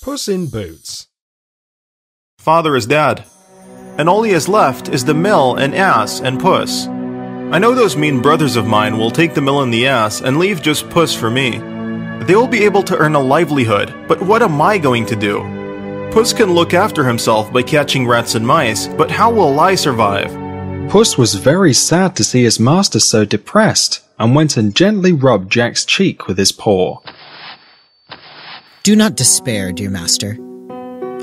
Puss in Boots. Father is dead, and all he has left is the mill and ass and Puss. I know those mean brothers of mine will take the mill and the ass and leave just Puss for me. They will be able to earn a livelihood, but what am I going to do? Puss can look after himself by catching rats and mice, but how will I survive? Puss was very sad to see his master so depressed, and went and gently rubbed Jack's cheek with his paw. Do not despair, dear master.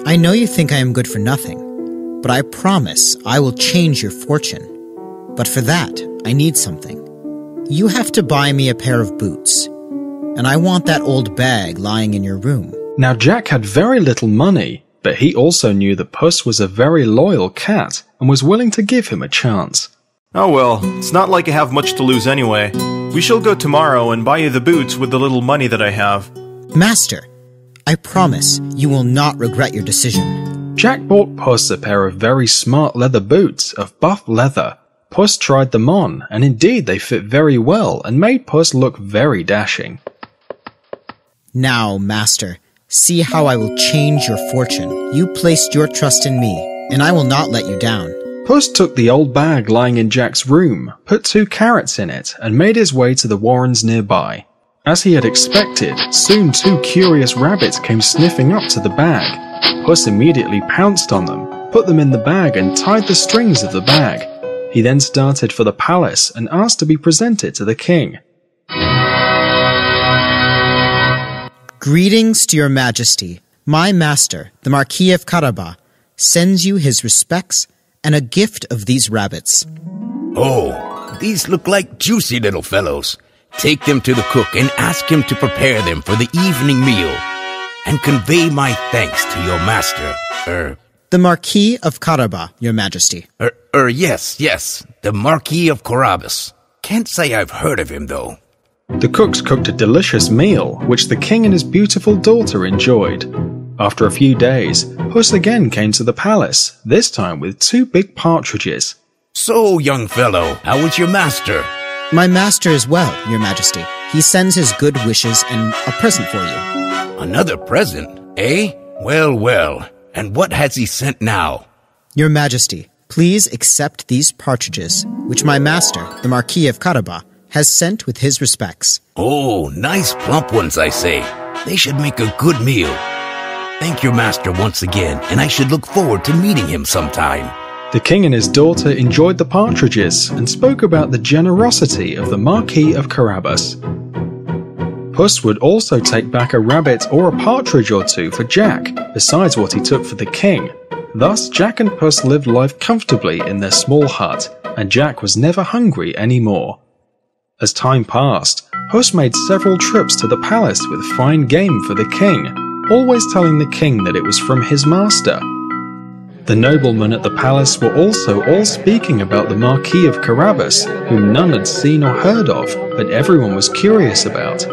I know you think I am good for nothing, but I promise I will change your fortune. But for that, I need something. You have to buy me a pair of boots, and I want that old bag lying in your room. Now Jack had very little money, but he also knew that Puss was a very loyal cat and was willing to give him a chance. Oh well, it's not like I have much to lose anyway. We shall go tomorrow and buy you the boots with the little money that I have. Master, I promise you will not regret your decision. Jack bought Puss a pair of very smart leather boots of buff leather. Puss tried them on, and indeed they fit very well and made Puss look very dashing. Now, master, see how I will change your fortune. You placed your trust in me, and I will not let you down. Puss took the old bag lying in Jack's room, put 2 carrots in it, and made his way to the warrens nearby. As he had expected, soon 2 curious rabbits came sniffing up to the bag. Puss immediately pounced on them, put them in the bag and tied the strings of the bag. He then started for the palace and asked to be presented to the king. Greetings to your majesty. My master, the Marquis of Carabas, sends you his respects and a gift of these rabbits. Oh, these look like juicy little fellows. Take them to the cook and ask him to prepare them for the evening meal. And convey my thanks to your master, The Marquis of Carabas, your majesty. Yes, the Marquis of Carabas. Can't say I've heard of him, though. The cooks cooked a delicious meal, which the king and his beautiful daughter enjoyed. After a few days, Puss again came to the palace, this time with 2 big partridges. So, young fellow, how was your master? My master is well, your majesty. He sends his good wishes and a present for you. Another present, eh? Well, and what has he sent now? Your majesty, please accept these partridges, which my master, the Marquis of Carabas, has sent with his respects. Oh, nice plump ones, I say. They should make a good meal. Thank your master once again, and I should look forward to meeting him sometime. The king and his daughter enjoyed the partridges and spoke about the generosity of the Marquis of Carabas. Puss would also take back a rabbit or a partridge or 2 for Jack, besides what he took for the king. Thus, Jack and Puss lived life comfortably in their small hut, and Jack was never hungry anymore. As time passed, Puss made several trips to the palace with fine game for the king, always telling the king that it was from his master. The noblemen at the palace were also all speaking about the Marquis of Carabas, whom none had seen or heard of, but everyone was curious about.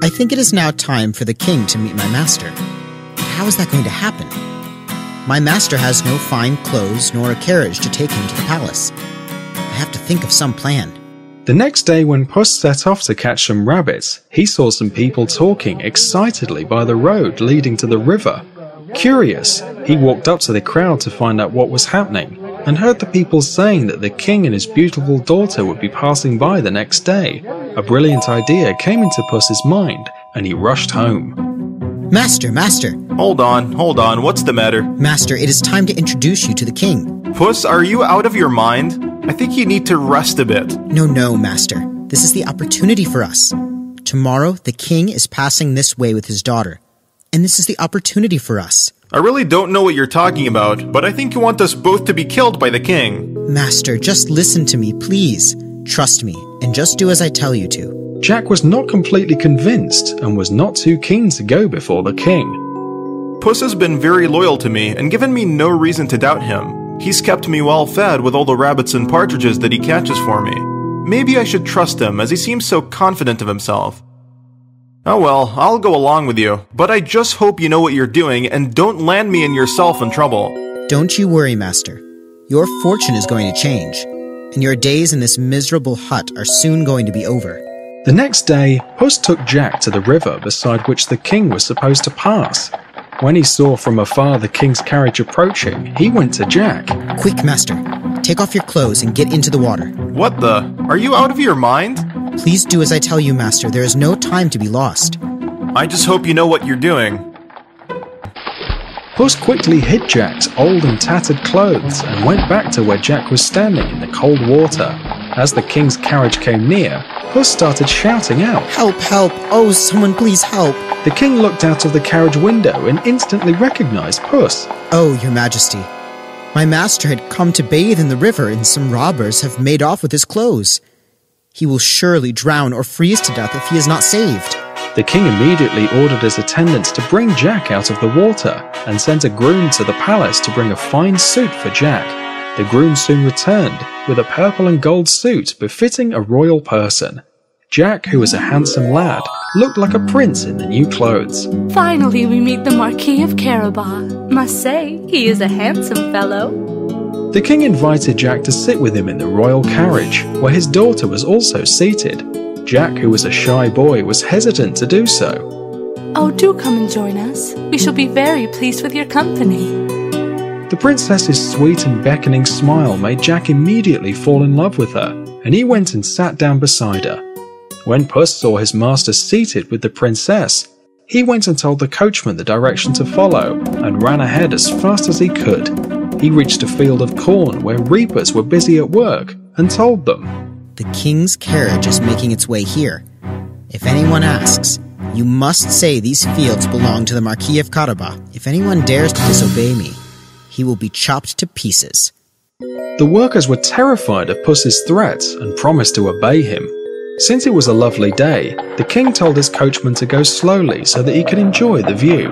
I think it is now time for the king to meet my master. But how is that going to happen? My master has no fine clothes nor a carriage to take him to the palace. I have to think of some plan. The next day when Puss set off to catch some rabbits, he saw some people talking excitedly by the road leading to the river. Curious, he walked up to the crowd to find out what was happening, and heard the people saying that the king and his beautiful daughter would be passing by the next day. A brilliant idea came into Puss's mind, and he rushed home. Master! Hold on, what's the matter? Master, it is time to introduce you to the king. Puss, are you out of your mind? I think you need to rest a bit. No, master. This is the opportunity for us. Tomorrow, the king is passing this way with his daughter, and this is the opportunity for us. I really don't know what you're talking about, but I think you want us both to be killed by the king. Master, just listen to me, please. Trust me, and just do as I tell you to. Jack was not completely convinced, and was not too keen to go before the king. Puss has been very loyal to me, and given me no reason to doubt him. He's kept me well fed with all the rabbits and partridges that he catches for me. Maybe I should trust him, as he seems so confident of himself. Oh well, I'll go along with you, but I just hope you know what you're doing and don't land me and yourself in trouble. Don't you worry, master. Your fortune is going to change, and your days in this miserable hut are soon going to be over. The next day, Puss took Jack to the river beside which the king was supposed to pass. When he saw from afar the king's carriage approaching, he went to Jack. Quick, master. Take off your clothes and get into the water. What the? Are you out of your mind? Please do as I tell you, master. There is no time to be lost. I just hope you know what you're doing. Puss quickly hid Jack's old and tattered clothes and went back to where Jack was standing in the cold water. As the king's carriage came near, Puss started shouting out, Help, help! Oh, someone please help! The king looked out of the carriage window and instantly recognized Puss. Oh, your majesty. My master had come to bathe in the river and some robbers have made off with his clothes. He will surely drown or freeze to death if he is not saved. The king immediately ordered his attendants to bring Jack out of the water and sent a groom to the palace to bring a fine suit for Jack. The groom soon returned with a purple and gold suit befitting a royal person. Jack, who was a handsome lad, looked like a prince in the new clothes. Finally we meet the Marquis of Carabas. Must say, he is a handsome fellow. The king invited Jack to sit with him in the royal carriage, where his daughter was also seated. Jack, who was a shy boy, was hesitant to do so. Oh, do come and join us. We shall be very pleased with your company. The princess's sweet and beckoning smile made Jack immediately fall in love with her, and he went and sat down beside her. When Puss saw his master seated with the princess, he went and told the coachman the direction to follow, and ran ahead as fast as he could. He reached a field of corn where reapers were busy at work, and told them, The king's carriage is making its way here. If anyone asks, you must say these fields belong to the Marquis of Carabas. If anyone dares to disobey me, he will be chopped to pieces. The workers were terrified of Puss's threats and promised to obey him. Since it was a lovely day, the king told his coachman to go slowly so that he could enjoy the view.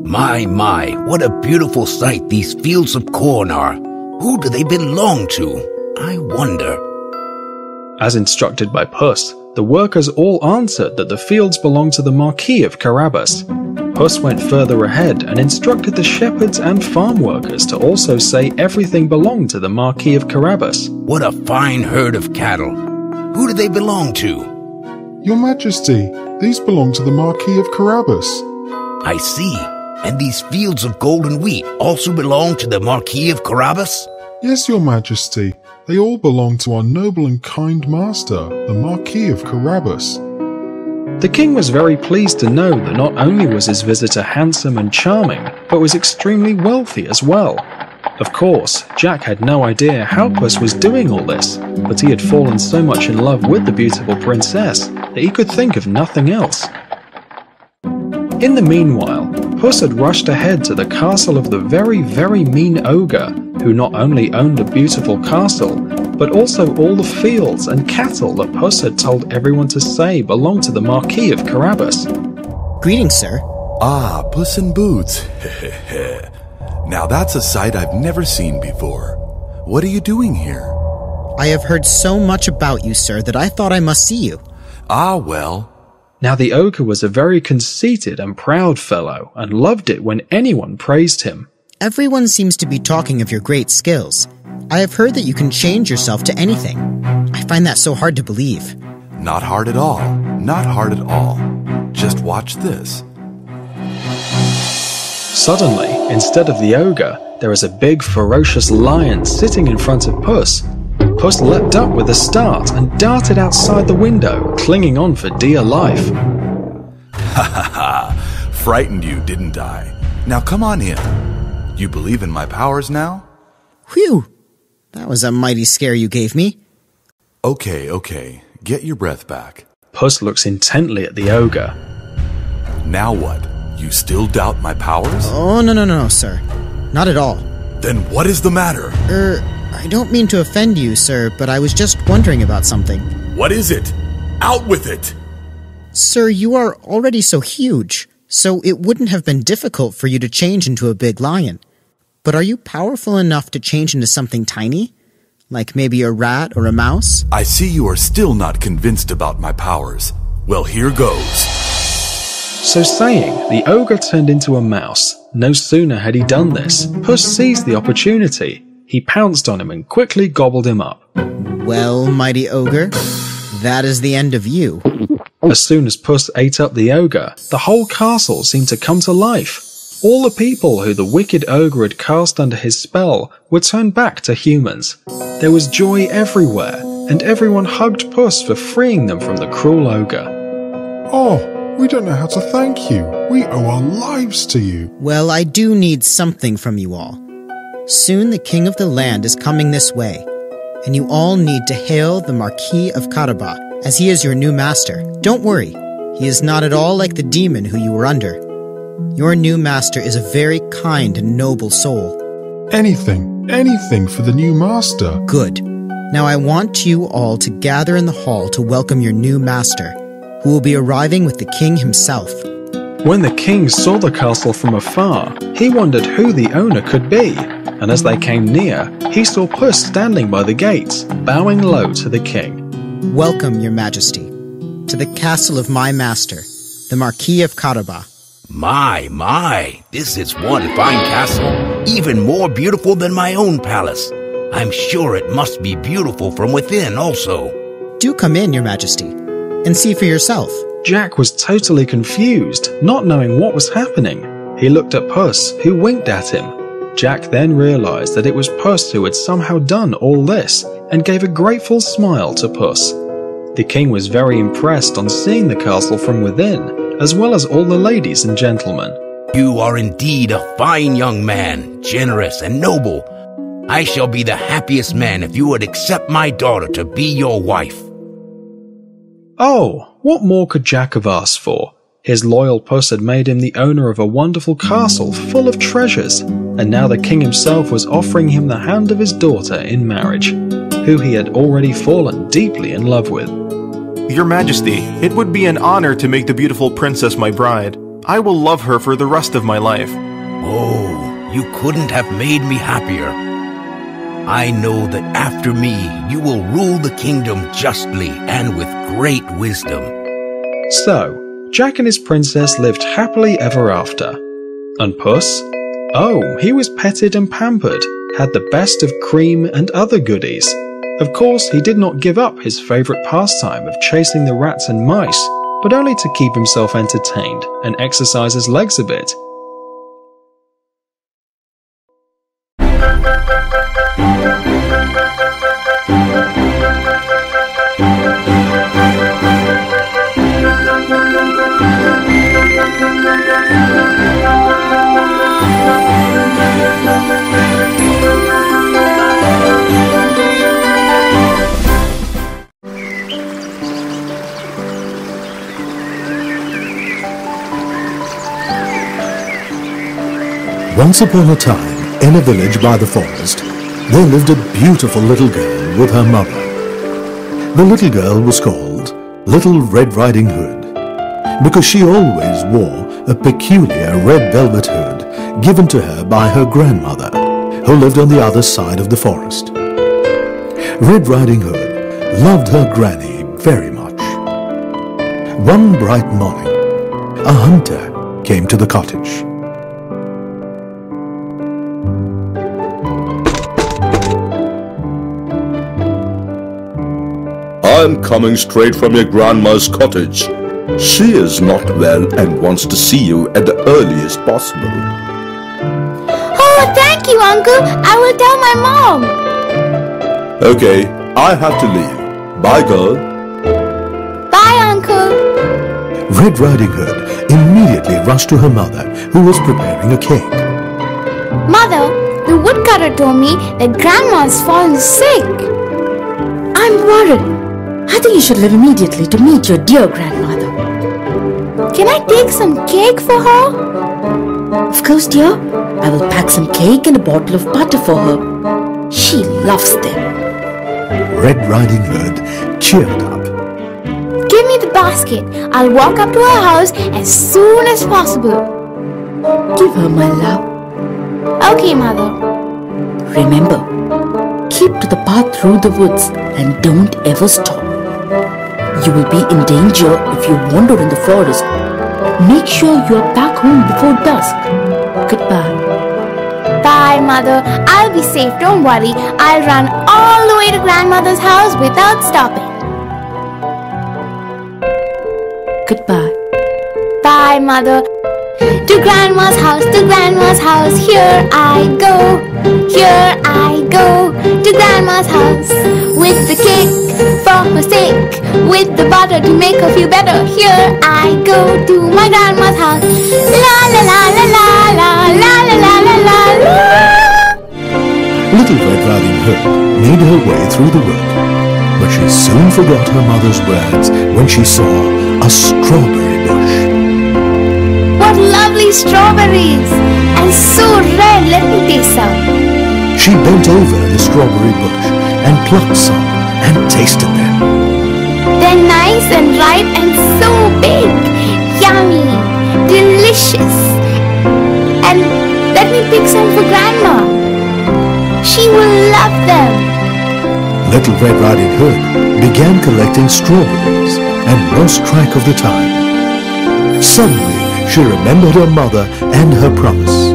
My, what a beautiful sight these fields of corn are. Who do they belong to? I wonder. As instructed by Puss, the workers all answered that the fields belonged to the Marquis of Carabas. Puss went further ahead and instructed the shepherds and farm workers to also say everything belonged to the Marquis of Carabas. What a fine herd of cattle. Who do they belong to? Your Majesty, these belong to the Marquis of Carabas. I see. And these fields of golden wheat also belong to the Marquis of Carabas? Yes, Your Majesty. They all belong to our noble and kind master, the Marquis of Carabas. The king was very pleased to know that not only was his visitor handsome and charming, but was extremely wealthy as well. Of course, Jack had no idea how Puss was doing all this, but he had fallen so much in love with the beautiful princess that he could think of nothing else. In the meanwhile, Puss had rushed ahead to the castle of the very, very mean ogre, who not only owned a beautiful castle, but also all the fields and cattle that Puss had told everyone to say belonged to the Marquis of Carabas. Greetings, sir. Ah, Puss in Boots. Now that's a sight I've never seen before. What are you doing here? I have heard so much about you, sir, that I thought I must see you. Ah, well. Now the ogre was a very conceited and proud fellow, and loved it when anyone praised him. Everyone seems to be talking of your great skills. I have heard that you can change yourself to anything. I find that so hard to believe. Not hard at all. Not hard at all. Just watch this. Suddenly, instead of the ogre, there is a big ferocious lion sitting in front of Puss. Puss leapt up with a start and darted outside the window, clinging on for dear life. Ha ha ha! Frightened you, didn't I? Now come on in. You believe in my powers now? Whew! That was a mighty scare you gave me. Okay. Get your breath back. Puss looks intently at the ogre. Now what? You still doubt my powers? Oh, no, sir. Not at all. Then what is the matter? I don't mean to offend you, sir, but I was just wondering about something. What is it? Out with it! Sir, you are already so huge, so it wouldn't have been difficult for you to change into a big lion. But are you powerful enough to change into something tiny? Like maybe a rat or a mouse? I see you are still not convinced about my powers. Well, here goes. So saying, the ogre turned into a mouse. No sooner had he done this, Puss seized the opportunity. He pounced on him and quickly gobbled him up. Well, mighty ogre, that is the end of you. As soon as Puss ate up the ogre, the whole castle seemed to come to life. All the people who the wicked ogre had cast under his spell were turned back to humans. There was joy everywhere, and everyone hugged Puss for freeing them from the cruel ogre. Oh, we don't know how to thank you. We owe our lives to you. Well, I do need something from you all. Soon the king of the land is coming this way, and you all need to hail the Marquis of Carabas, as he is your new master. Don't worry, he is not at all like the demon who you were under. Your new master is a very kind and noble soul. Anything for the new master. Good. Now I want you all to gather in the hall to welcome your new master, who will be arriving with the king himself. When the king saw the castle from afar, he wondered who the owner could be, and as they came near, he saw Puss standing by the gates, bowing low to the king. Welcome, your majesty, to the castle of my master, the Marquis of Carabas. My, this is one fine castle, even more beautiful than my own palace. I'm sure it must be beautiful from within also. Do come in, your majesty, and see for yourself. Jack was totally confused, not knowing what was happening. He looked at Puss, who winked at him. Jack then realized that it was Puss who had somehow done all this, and gave a grateful smile to Puss. The king was very impressed on seeing the castle from within, as well as all the ladies and gentlemen. You are indeed a fine young man, generous and noble. I shall be the happiest man if you would accept my daughter to be your wife. Oh, what more could Jack have asked for? His loyal Puss had made him the owner of a wonderful castle full of treasures, and now the king himself was offering him the hand of his daughter in marriage, who he had already fallen deeply in love with. Your Majesty, it would be an honor to make the beautiful princess my bride. I will love her for the rest of my life. Oh, you couldn't have made me happier. I know that after me, you will rule the kingdom justly and with great wisdom. So, Jack and his princess lived happily ever after. And Puss? Oh, he was petted and pampered, had the best of cream and other goodies. Of course, he did not give up his favourite pastime of chasing the rats and mice, but only to keep himself entertained and exercise his legs a bit. Once upon a time, in a village by the forest, there lived a beautiful little girl with her mother. The little girl was called Little Red Riding Hood, because she always wore a peculiar red velvet hood given to her by her grandmother, who lived on the other side of the forest. Red Riding Hood loved her granny very much. One bright morning, a hunter came to the cottage. I'm coming straight from your grandma's cottage. She is not well and wants to see you at the earliest possible. Oh, thank you, Uncle. I will tell my mom. Okay, I have to leave. Bye, girl. Bye, Uncle. Red Riding Hood immediately rushed to her mother, who was preparing a cake. Mother, the woodcutter told me that Grandma's fallen sick. I'm worried. I think you should leave immediately to meet your dear grandmother. Can I take some cake for her? Of course, dear. I will pack some cake and a bottle of butter for her. She loves them. Red Riding Hood cheered up. Give me the basket. I'll walk up to her house as soon as possible. Give her my love. Okay, Mother. Remember, keep to the path through the woods and don't ever stop. You will be in danger if you wander in the forest. Make sure you are back home before dusk. Goodbye. Bye, Mother. I'll be safe. Don't worry. I'll run all the way to Grandmother's house without stopping. Goodbye. Bye, Mother. To Grandma's house, here I go. Here I go, to Grandma's house. With the cake for her sake, with the butter to make her feel better. Here I go to my Grandma's house. La la la la la la la la la la la. Little Red Riding Hood made her way through the wood, but she soon forgot her mother's words when she saw a strawberry bush. What lovely strawberries! And so red, let me taste some. She bent over the strawberry bush and plucked some and tasted them. They're nice and ripe and so big. Yummy, delicious. And let me pick some for Grandma. She will love them. Little Red Riding Hood began collecting strawberries and lost track of the time. Suddenly, she remembered her mother and her promise.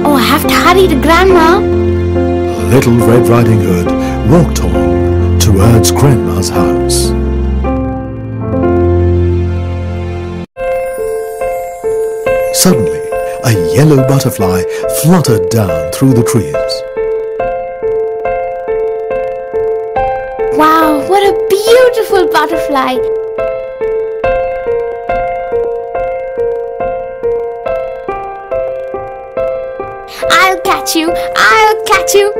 Oh, I have to hurry to Grandma. Little Red Riding Hood walked on towards Grandma's house. Suddenly, a yellow butterfly fluttered down through the trees. Wow, what a beautiful butterfly. I'll catch you.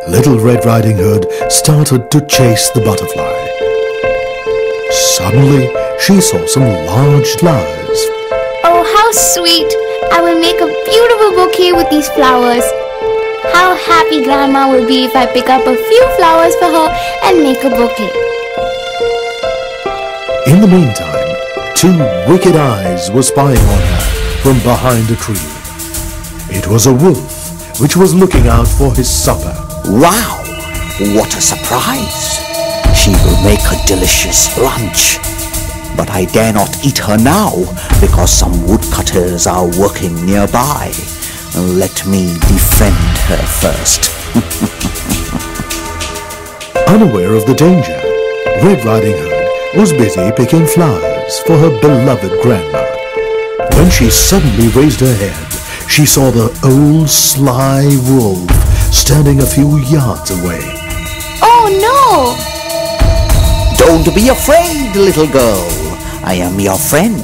Little Red Riding Hood started to chase the butterfly. Suddenly, she saw some large flowers. Oh, how sweet. I will make a beautiful bouquet with these flowers. How happy Grandma will be if I pick up a few flowers for her and make a bouquet. In the meantime, two wicked eyes were spying on her from behind a tree. It was a wolf which was looking out for his supper. Wow! What a surprise! She will make a delicious lunch. But I dare not eat her now because some woodcutters are working nearby. Let me defend her first. Unaware of the danger, Red Riding Hood was busy picking flowers for her beloved grandma. When she suddenly raised her head, she saw the old sly wolf standing a few yards away. Oh no! Don't be afraid, little girl. I am your friend.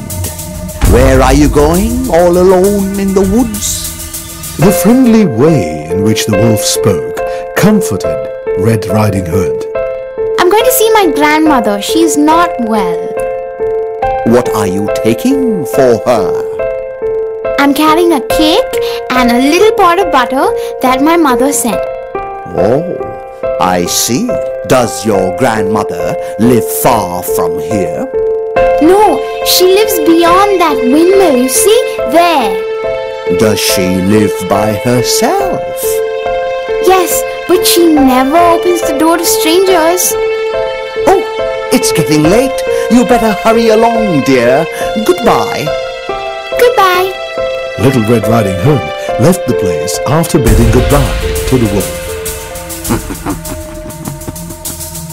Where are you going, all alone in the woods? The friendly way in which the wolf spoke comforted Red Riding Hood. I'm going to see my grandmother. She's not well. What are you taking for her? I'm carrying a cake and a little pot of butter that my mother sent. Oh, I see. Does your grandmother live far from here? No, she lives beyond that windmill, you see? There. Does she live by herself? Yes, but she never opens the door to strangers. Oh, it's getting late. You better hurry along, dear. Goodbye. Goodbye. Little Red Riding Hood left the place after bidding goodbye to the wolf.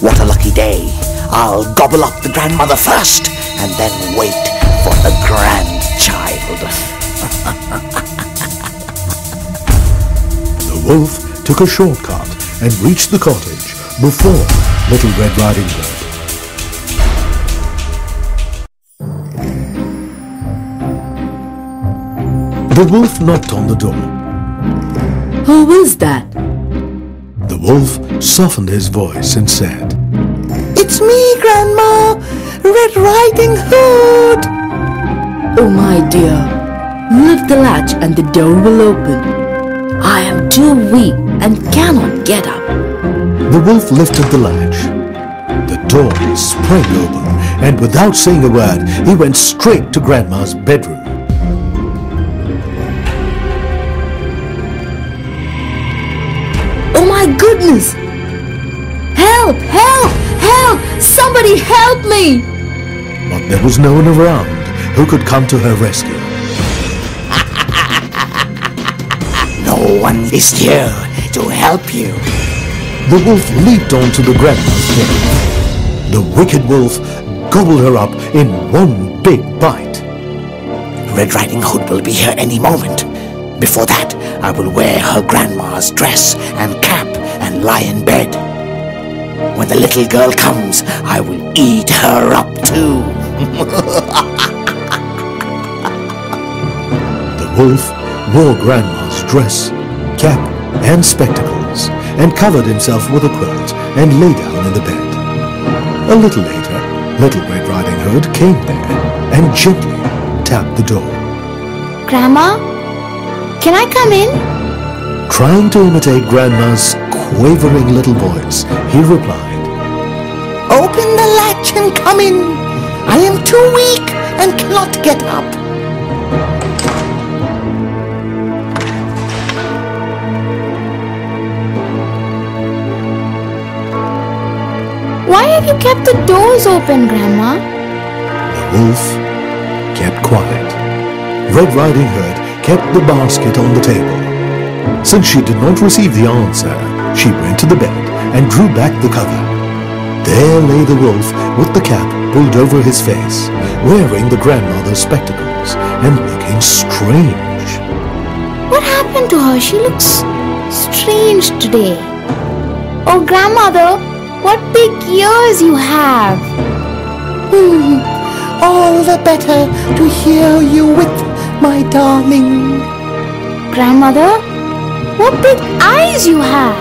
What a lucky day. I'll gobble up the grandmother first and then wait for the grandchild. The wolf took a shortcut and reached the cottage before Little Red Riding Hood. The wolf knocked on the door. Who is that? The wolf softened his voice and said, It's me, Grandma, Red Riding Hood. Oh my dear, lift the latch and the door will open. I am too weak and cannot get up. The wolf lifted the latch. The door sprang open, and without saying a word, he went straight to Grandma's bedroom. Oh my goodness! Help! Help! Help! Somebody help me! But there was no one around who could come to her rescue. No one is here to help you. The wolf leaped onto the grandma's bed. The wicked wolf gobbled her up in one big bite. Red Riding Hood will be here any moment. Before that, I will wear her grandma's dress and cap and lie in bed. When the little girl comes, I will eat her up too. The wolf wore Grandma's dress, cap, and spectacles, and covered himself with a quilt and lay down in the bed. A little later, Little Red Riding Hood came there and gently tapped the door. Grandma, can I come in? Trying to imitate Grandma's quavering little voice, he replied, Open the latch and come in. I am too weak and cannot get up. Why have you kept the doors open, Grandma? The wolf kept quiet. Red Riding Hood kept the basket on the table. Since she did not receive the answer, she went to the bed and drew back the cover. There lay the wolf with the cap pulled over his face, wearing the grandmother's spectacles and looking strange. What happened to her? She looks strange today. Oh, Grandmother, what big ears you have! All the better to hear you with, my darling. Grandmother, what big eyes you have!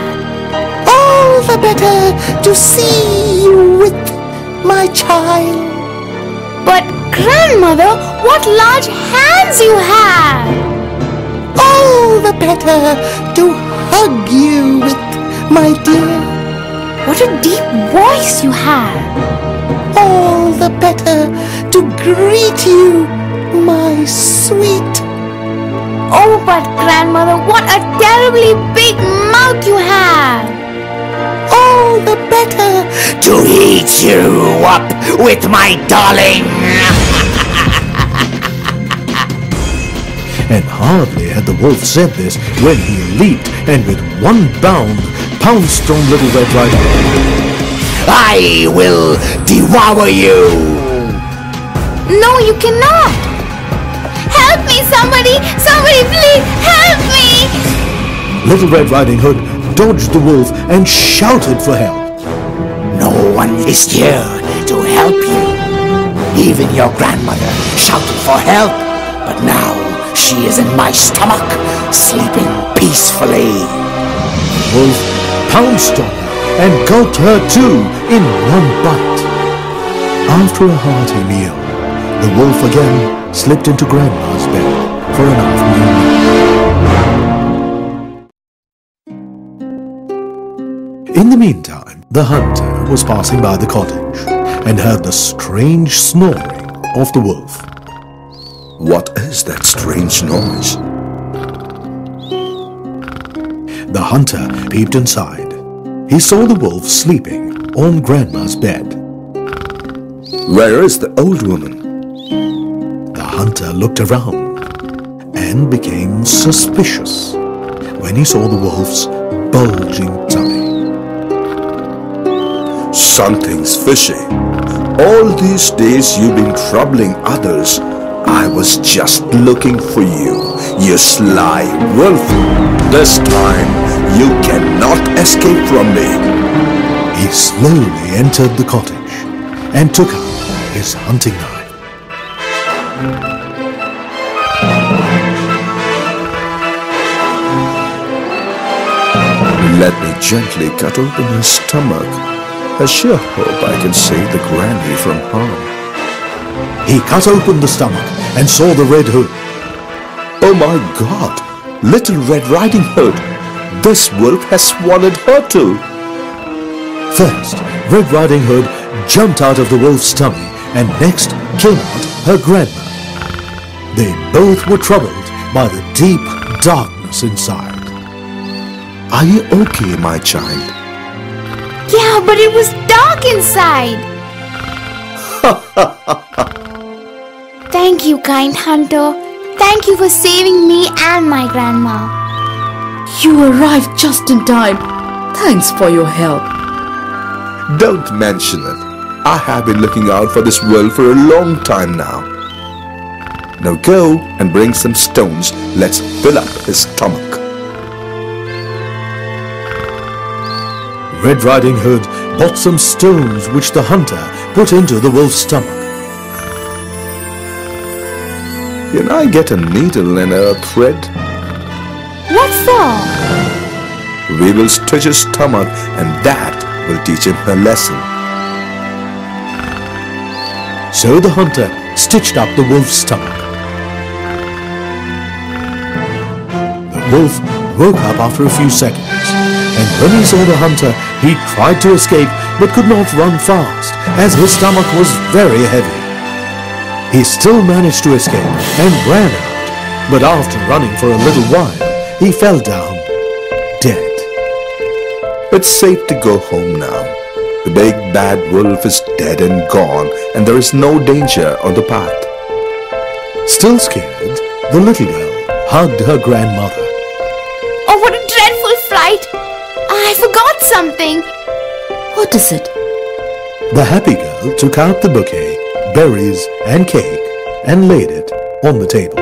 All the better to see you with, my child. But Grandmother, what large hands you have! All the better to hug you with, my dear. What a deep voice you have! All the better to greet you, my sweet. Oh, but Grandmother, what a terribly big mouth you have! All the better to eat you up with my darling. And hardly had the wolf said this when he leaped and with one bound pounced on Little Red Riding Hood. I will devour you! No, you cannot! Help me, somebody! Somebody, please, help me! Little Red Riding Hood dodged the wolf and shouted for help. No one is here to help you. Even your grandmother shouted for help, but now she is in my stomach, sleeping peacefully. The wolf pounced on her and gulped her too in one bite. After a hearty meal, the wolf again slipped into Grandma's bed for an afternoon nap. In the meantime, the hunter was passing by the cottage and heard the strange snoring of the wolf. What is that strange noise? The hunter peeped inside. He saw the wolf sleeping on Grandma's bed. Where is the old woman? The hunter looked around and became suspicious when he saw the wolf's bulging tummy. Something's fishy. All these days you've been troubling others. I was just looking for you, you sly wolf. This time, you cannot escape from me. He slowly entered the cottage and took out his hunting knife. Let me gently cut open her stomach. I sure hope I can save the granny from harm. He cut open the stomach and saw the Red Hood. Oh my God! Little Red Riding Hood! This wolf has swallowed her too! First, Red Riding Hood jumped out of the wolf's tummy and next came out her grandma. They both were troubled by the deep darkness inside. Are you okay, my child? Yeah, but it was dark inside. Thank you, kind hunter. Thank you for saving me and my grandma. You arrived just in time. Thanks for your help. Don't mention it. I have been looking out for this world for a long time now. Now go and bring some stones. Let's fill up his stomach. Red Riding Hood bought some stones which the hunter put into the wolf's stomach. Can I get a needle and a thread? What for? We will stitch his stomach, and that will teach him a lesson. So the hunter stitched up the wolf's stomach. The wolf woke up after a few seconds, and when he saw the hunter, he tried to escape but could not run fast, as his stomach was very heavy. He still managed to escape and ran out, but after running for a little while, he fell down dead. It's safe to go home now. The big bad wolf is dead and gone, and there is no danger on the path. Still scared, the little girl hugged her grandmother. Oh, what a dreadful fright! I forgot something. What is it? The happy girl took out the bouquet, berries and cake, and laid it on the table.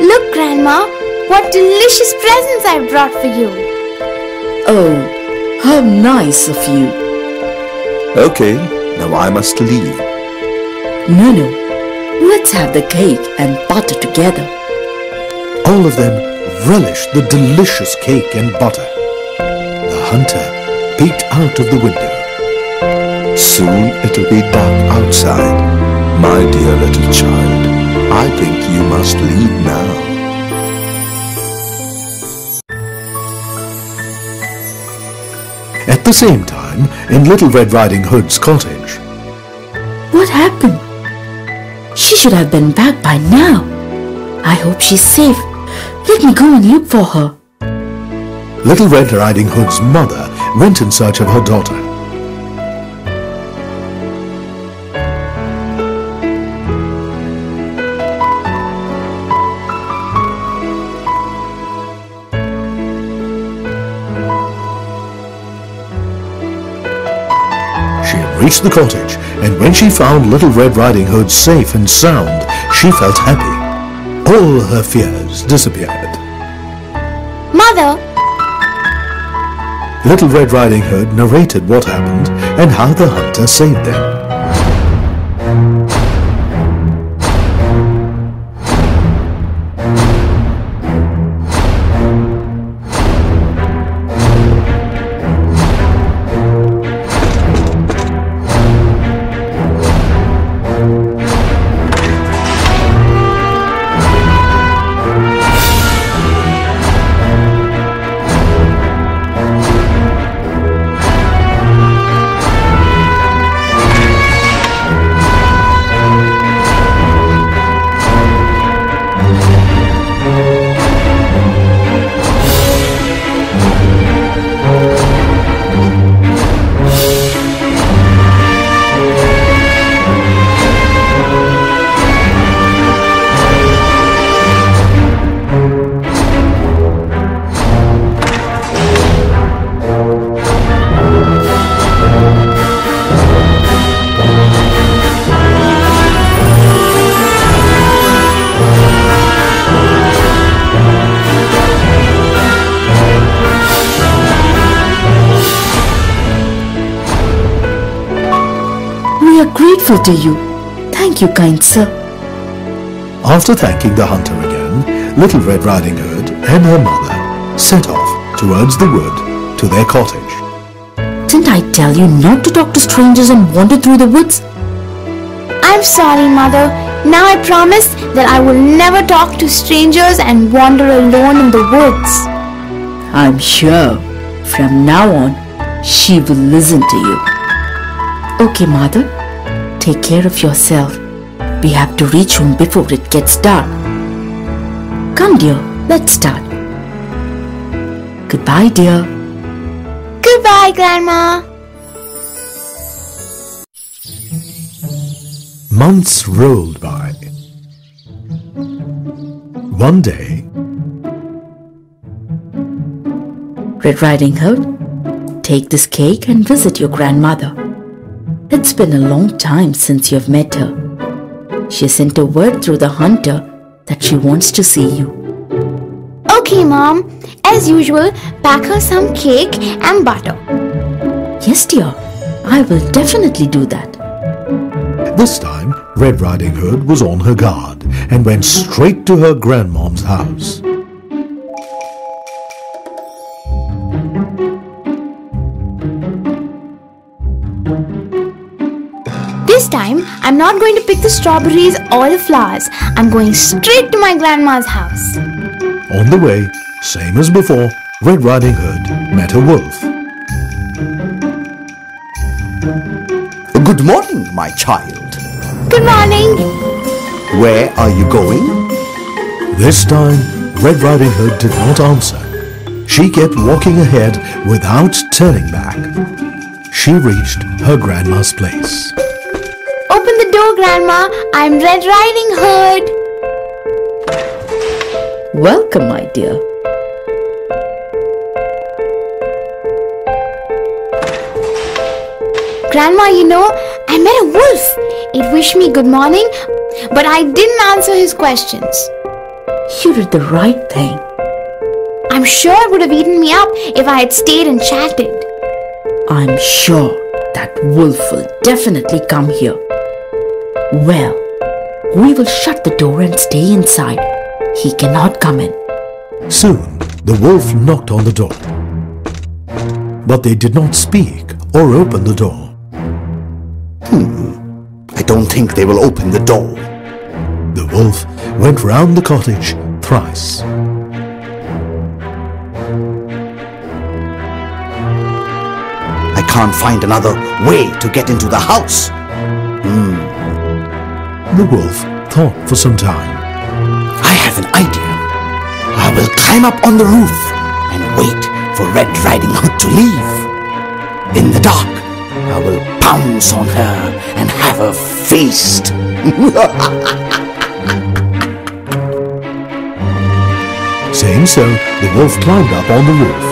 Look, Grandma, what delicious presents I brought for you. Oh, how nice of you. Okay, now I must leave. No, let's have the cake and butter together. All of them relished the delicious cake and butter. The hunter peeked out of the window. Soon it'll be dark outside. My dear little child, I think you must leave now. At the same time, in Little Red Riding Hood's cottage. What happened? She should have been back by now. I hope she's safe. Let me go and look for her. Little Red Riding Hood's mother went in search of her daughter. Reached the cottage, and when she found Little Red Riding Hood safe and sound, she felt happy. All her fears disappeared. Mother! Little Red Riding Hood narrated what happened and how the hunter saved them. Grateful to you. Thank you, kind sir. After thanking the hunter again, Little Red Riding Hood and her mother set off towards the wood to their cottage. Didn't I tell you not to talk to strangers and wander through the woods? I'm sorry, Mother. Now I promise that I will never talk to strangers and wander alone in the woods. I'm sure from now on she will listen to you. Okay, Mother. Take care of yourself. We have to reach home before it gets dark. Come, dear, let's start. Goodbye, dear. Goodbye, Grandma. Months rolled by. One day, Red Riding Hood, take this cake and visit your grandmother. It's been a long time since you've met her. She sent a word through the hunter that she wants to see you. Okay, Mom. As usual, pack her some cake and butter. Yes, dear. I will definitely do that. This time, Red Riding Hood was on her guard and went straight to her grandmom's house. This time, I'm not going to pick the strawberries or the flowers. I'm going straight to my grandma's house. On the way, same as before, Red Riding Hood met a wolf. Good morning, my child. Good morning. Where are you going? This time, Red Riding Hood did not answer. She kept walking ahead without turning back. She reached her grandma's place. Open the door, Grandma. I'm Red Riding Hood. Welcome, my dear. Grandma, I met a wolf. It wished me good morning, but I didn't answer his questions. You did the right thing. I'm sure it would have eaten me up if I had stayed and chatted. I'm sure that wolf will definitely come here. Well, we will shut the door and stay inside. He cannot come in. Soon, the wolf knocked on the door. But they did not speak or open the door. I don't think they will open the door. The wolf went round the cottage thrice. I can't find another way to get into the house. The wolf thought for some time. I have an idea. I will climb up on the roof and wait for Red Riding Hood to leave. In the dark, I will pounce on her and have her feast. Saying so, the wolf climbed up on the roof.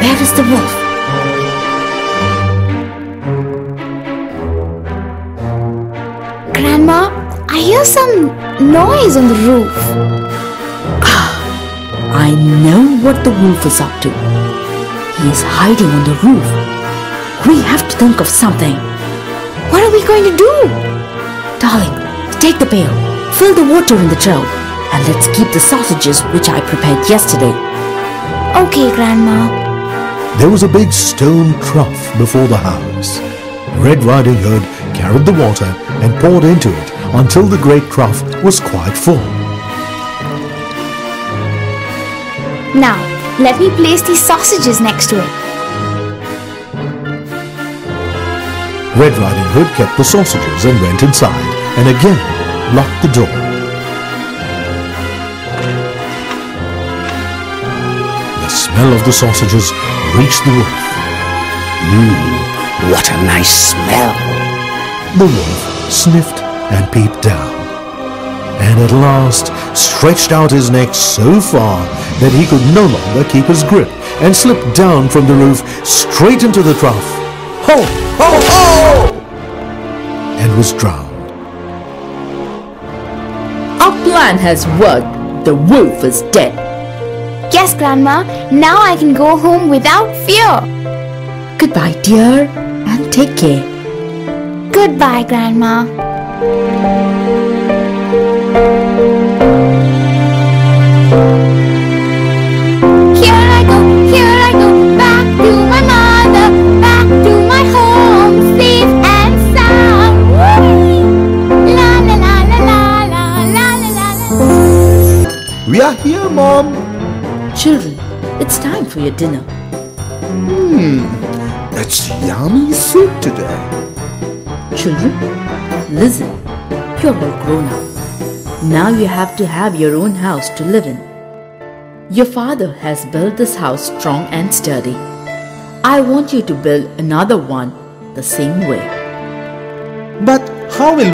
Where is the wolf? Grandma, I hear some noise on the roof. I know what the wolf is up to. He is hiding on the roof. We have to think of something. What are we going to do? Darling, take the pail, fill the water in the trough, and let's keep the sausages which I prepared yesterday. Okay, Grandma. There was a big stone trough before the house. Red Riding Hood carried the water and poured into it until the great trough was quite full. Now, let me place these sausages next to it. Red Riding Hood kept the sausages and went inside and again locked the door. The smell of the sausages reached the wolf. What a nice smell. The wolf sniffed and peeped down, and at last stretched out his neck so far that he could no longer keep his grip and slipped down from the roof straight into the trough. Ho! Ho! Ho! And was drowned. Our plan has worked. The wolf is dead. Yes, Grandma. Now I can go home without fear. Goodbye, dear, and take care. Goodbye, Grandma. Here I go, back to my mother, back to my home, safe and sound. Whee! La la la la la la la la. We are here, Mom. Children, it's time for your dinner. It's yummy soup today. Children, listen. You're all grown up. Now you have to have your own house to live in. Your father has built this house strong and sturdy. I want you to build another one the same way. But how will